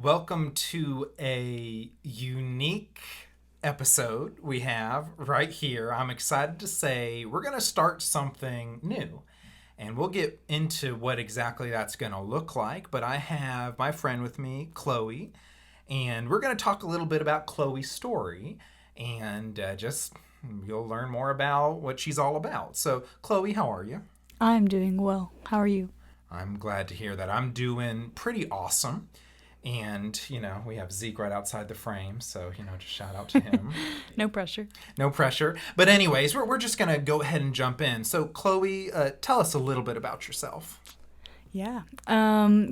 Welcome to a unique episode we have right here. I'm excited to say we're going to start something new. And we'll get into what exactly that's going to look like. But I have my friend with me, Chloe, and we're going to talk a little bit about Chloe's story and just you'll learn more about what she's all about. So, Chloe, how are you? I'm doing well. How are you? I'm glad to hear that. I'm doing pretty awesome. And, we have Zeke right outside the frame. So, just shout out to him. No pressure. No pressure. But, anyways, we're just going to go ahead and jump in. So, Chloe, tell us a little bit about yourself. Yeah.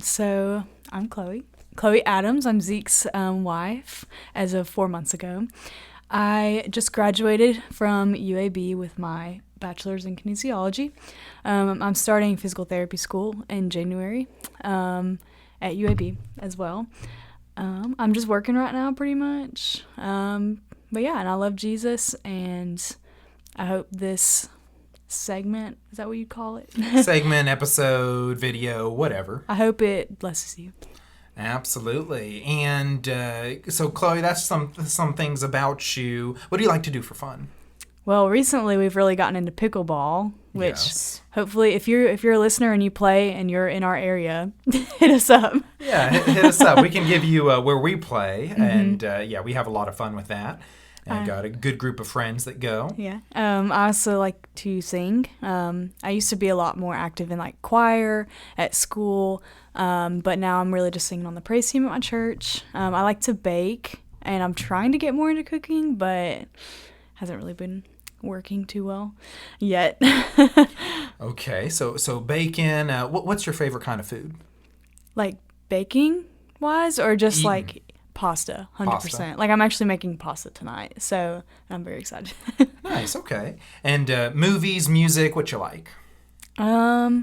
So I'm Chloe. Chloe Adams. I'm Zeke's wife as of 4 months ago. I just graduated from UAB with my bachelor's in kinesiology. I'm starting physical therapy school in January. At UAB as well. I'm just working right now pretty much. But yeah, and I love Jesus, and I hope this segment, is that what you call it? Segment, episode, video, whatever. I hope it blesses you. Absolutely. And so, Chloe, that's some things about you. What do you like to do for fun? Well, recently we've really gotten into pickleball, which Yes. hopefully if you're a listener and you play and you're in our area, hit us up. Yeah, hit us up. We can give you where we play. And yeah, we have a lot of fun with that. And I've got a good group of friends that go. Yeah. I also like to sing. I used to be a lot more active in like choir at school, but now I'm really just singing on the praise team at my church. I like to bake, and I'm trying to get more into cooking, but hasn't really been working too well yet. Okay, so bacon. What's your favorite kind of food? Like baking wise, or just Eating. like pasta, 100%. Pasta. Like I'm actually making pasta tonight, so I'm very excited. Nice. Okay. And movies, music. What you like? I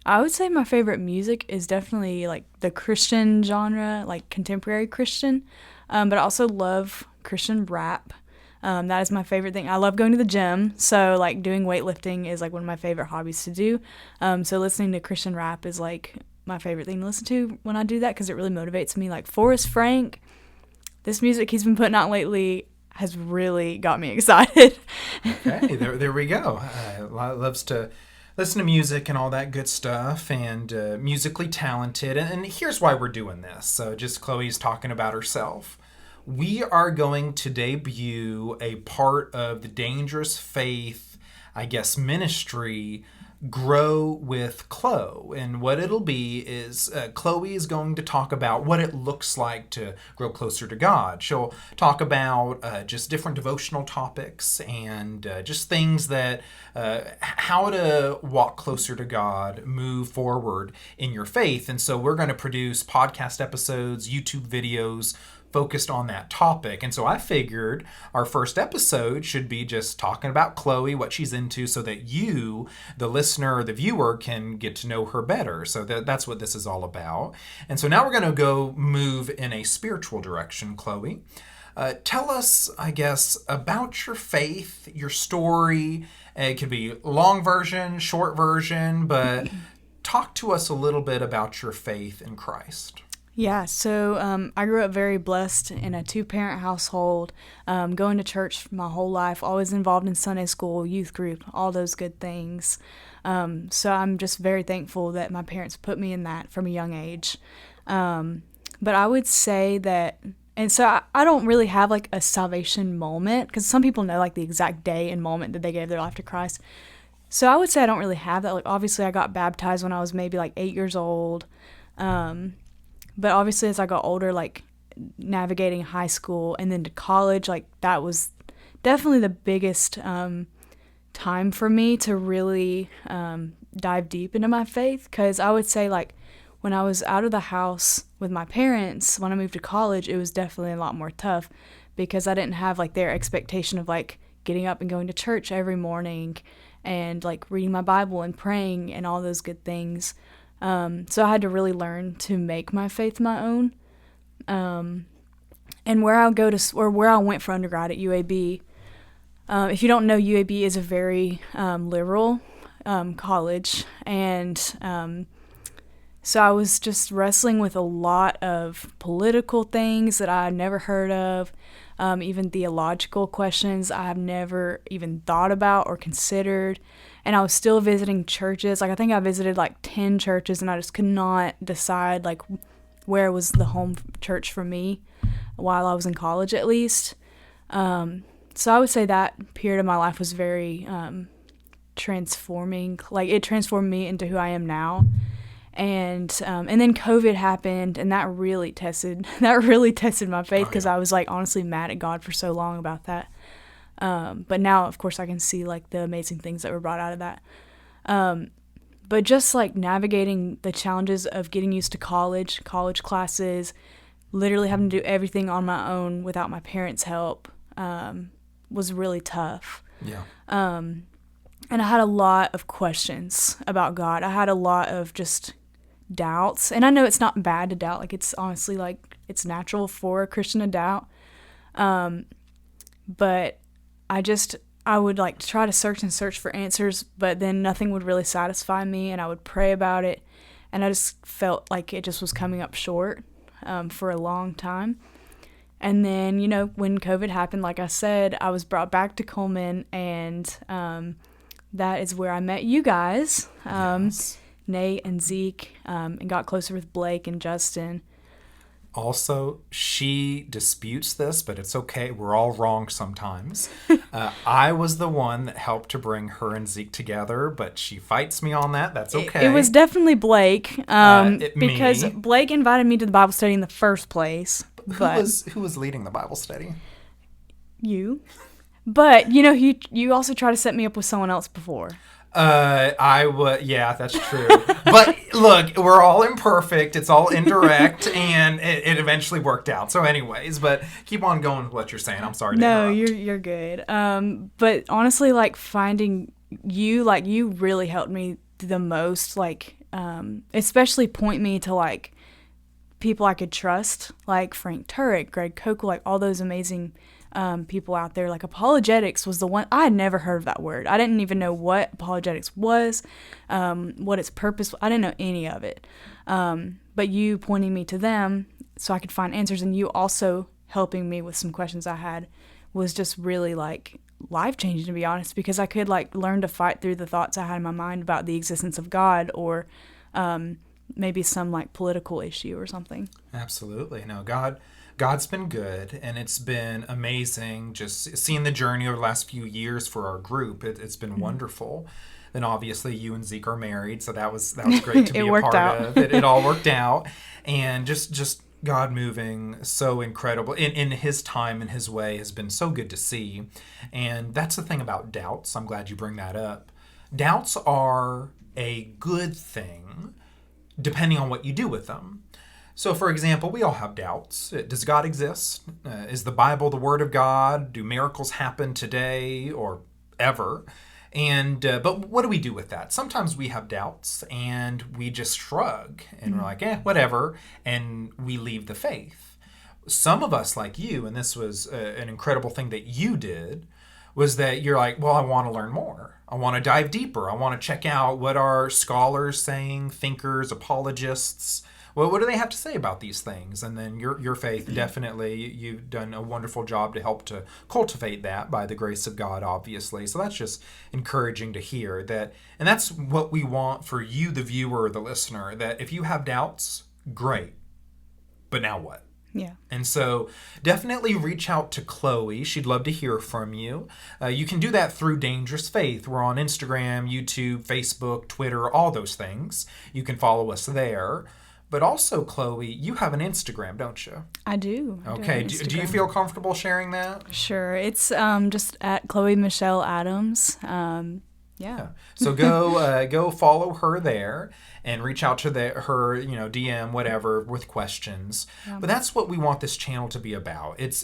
would say my favorite music is definitely like the Christian genre, like contemporary Christian. But I also love Christian rap. That is my favorite thing. I love going to the gym, so like doing weightlifting is like one of my favorite hobbies to do. So listening to Christian rap is like my favorite thing to listen to when I do that because it really motivates me. Like Forrest Frank, this music he's been putting out lately has really got me excited. Okay, there we go. Loves to listen to music and all that good stuff, and musically talented. And here's why we're doing this. So just Chloe's talking about herself. We are going to debut a part of the Dangerous Faith, I guess, ministry, Grow with Chlo. And what it'll be is Chloe is going to talk about what it looks like to grow closer to God. She'll talk about just different devotional topics and just things that, how to walk closer to God, move forward in your faith. And so we're going to produce podcast episodes, YouTube videos, focused on that topic. And so I figured our first episode should be just talking about Chloe, what she's into, so that you, the listener or the viewer, can get to know her better. So that's what this is all about. And so now we're going to go move in a spiritual direction, Chloe. Tell us, I guess, about your faith, your story. It could be long version, short version, but talk to us a little bit about your faith in Christ. Yeah, so I grew up very blessed in a two-parent household, going to church my whole life, always involved in Sunday school, youth group, all those good things. So I'm just very thankful that my parents put me in that from a young age. But I would say that, and so I don't really have like a salvation moment, because some people know like the exact day and moment that they gave their life to Christ. So I would say I don't really have that. Like obviously I got baptized when I was maybe like 8 years old. But obviously, as I got older, like navigating high school and then to college, like that was definitely the biggest time for me to really dive deep into my faith. Because I would say, like, when I was out of the house with my parents, when I moved to college, it was definitely a lot more tough because I didn't have like their expectation of like getting up and going to church every morning and like reading my Bible and praying and all those good things. So I had to really learn to make my faith my own. And where I went for undergrad at UAB, if you don't know, UAB is a very liberal college, and So I was just wrestling with a lot of political things that I had never heard of, even theological questions I have never even thought about or considered. And I was still visiting churches. Like, I think I visited like 10 churches, and I just could not decide like where was the home church for me while I was in college, at least. So I would say that period of my life was very transforming. Like, it transformed me into who I am now. And then COVID happened, and that really tested my faith, because I was like honestly mad at God for so long about that. But now, of course, I can see like the amazing things that were brought out of that. But just like navigating the challenges of getting used to college classes, literally having to do everything on my own without my parents' help, was really tough. Yeah. And I had a lot of questions about God. I had a lot of just doubts. And I know it's not bad to doubt. Like, it's honestly like it's natural for a Christian to doubt. But I would like try to search for answers, but then nothing would really satisfy me, and I would pray about it, and I just felt like it just was coming up short for a long time. And then, when COVID happened, like I said, I was brought back to Coleman, and that is where I met you guys, Yes. Nate and Zeke, and got closer with Blake and Justin. Also, she disputes this, but it's okay. We're all wrong sometimes. I was the one that helped to bring her and Zeke together, but she fights me on that. That's okay. It was definitely Blake, because me. Blake invited me to the Bible study in the first place. Who was leading the Bible study? You. But, you also tried to set me up with someone else before. Yeah, that's true. But look, we're all imperfect. It's all indirect, and it eventually worked out. So anyways, but keep on going with what you're saying. I'm sorry to No, interrupt. you're good. But honestly, like, finding you, like, you really helped me the most, like, especially point me to, like, people I could trust, like Frank Turek, Greg Kokel, like all those amazing people out there. Like, apologetics was the one. I had never heard of that word. I didn't even know what apologetics was, what its purpose was. I didn't know any of it. But you pointing me to them so I could find answers, and you also helping me with some questions I had, was just really like life-changing, to be honest, because I could like learn to fight through the thoughts I had in my mind about the existence of God, or maybe some like political issue or something. Absolutely. No, God's been good, and it's been amazing just seeing the journey over the last few years for our group. It's been wonderful. Then obviously you and Zeke are married, so that was great to be a part of. It all worked out, and just God moving so incredible in His time and His way has been so good to see. And that's the thing about doubts. I'm glad you bring that up. Doubts are a good thing, depending on what you do with them. So, for example, we all have doubts. Does God exist? Is the Bible the Word of God? Do miracles happen today or ever? And but what do we do with that? Sometimes we have doubts and we just shrug and we're like, whatever, and we leave the faith. Some of us, like you, and this was an incredible thing that you did, was that you're like, well, I want to learn more. I want to dive deeper. I want to check out what are scholars saying, thinkers, apologists. Well, what do they have to say about these things? And then your faith, definitely, you've done a wonderful job to help to cultivate that by the grace of God, obviously. So that's just encouraging to hear that. And that's what we want for you, the viewer or the listener, that if you have doubts, great. But now what? Yeah. And so definitely reach out to Chloe. She'd love to hear from you. You can do that through Dangerous Faith. We're on Instagram, YouTube, Facebook, Twitter, all those things. You can follow us there. But also, Chloe, you have an Instagram, don't you? I do. Okay. Do you feel comfortable sharing that? Sure. It's just at Chloe Michelle Adams. Yeah. So go follow her there and reach out to her, DM, whatever, with questions. Yeah. But that's what we want this channel to be about. It's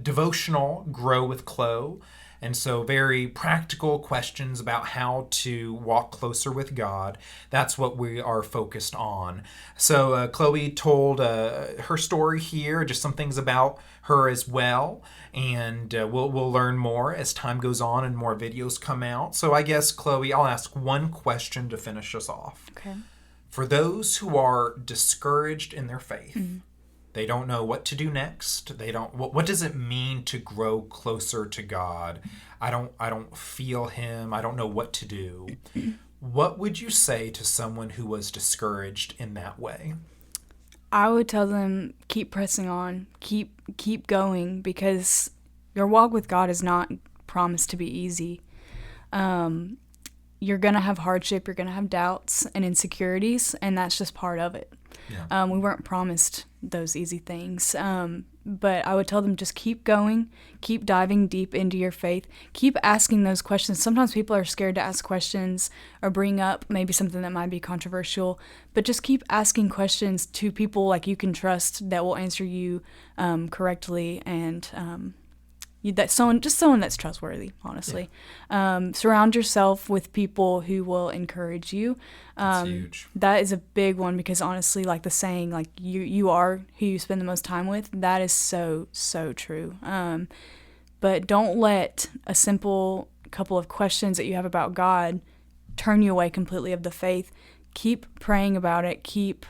devotional, grow with Chlo. And so very practical questions about how to walk closer with God. That's what we are focused on. So Chloe told her story here, just some things about her as well. And we'll learn more as time goes on and more videos come out. So I guess, Chloe, I'll ask one question to finish us off. Okay. For those who are discouraged in their faith, they don't know what to do next. They don't. What does it mean to grow closer to God? I don't feel Him. I don't know what to do. What would you say to someone who was discouraged in that way? I would tell them keep pressing on, keep going, because your walk with God is not promised to be easy. You're gonna have hardship, you're gonna have doubts and insecurities, and that's just part of it. Yeah. We weren't promised those easy things. But I would tell them just keep going, keep diving deep into your faith, keep asking those questions. Sometimes people are scared to ask questions or bring up maybe something that might be controversial, but just keep asking questions to people like you can trust that will answer you correctly, and someone that's trustworthy, honestly. Surround yourself with people who will encourage you. That's huge. That is a big one, because honestly, like the saying, like you are who you spend the most time with, that is so, so true. But don't let a simple couple of questions that you have about God turn you away completely of the faith. Keep praying about it. Keep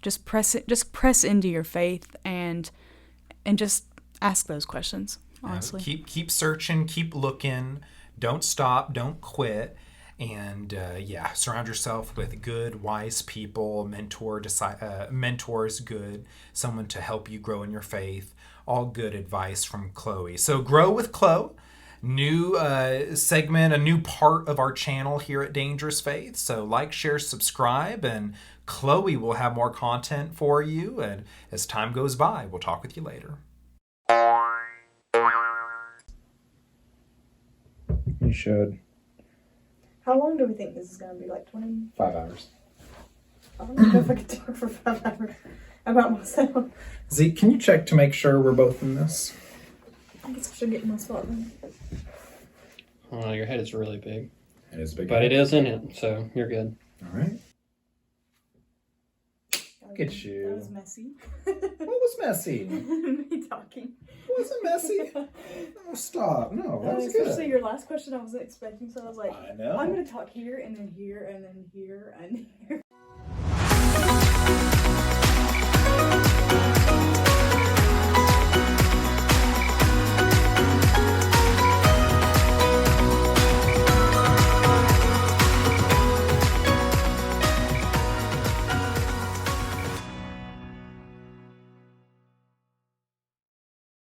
just press into your faith, and just ask those questions, honestly. Keep searching, keep looking. Don't stop, don't quit. And surround yourself with good, wise people, mentors, good, someone to help you grow in your faith. All good advice from Chloe. So grow with Chlo. New segment, a new part of our channel here at Dangerous Faith. So like, share, subscribe, and Chloe will have more content for you. And as time goes by, we'll talk with you later. You should. How long do we think this is going to be? Like 20? 5 hours. I don't know if I could talk for 5 hours about myself. Zeke, can you check to make sure we're both in this? I guess I should get in my spot then. Oh, your head is really big. It is big. But it is in it, so you're good. All right. Look at you. That was messy. What was messy? Me talking. Wasn't messy. Oh, stop. No, that was Especially good. your last question, I wasn't expecting, so I was like, I know. I'm going to talk here, and then here, and then here, and here.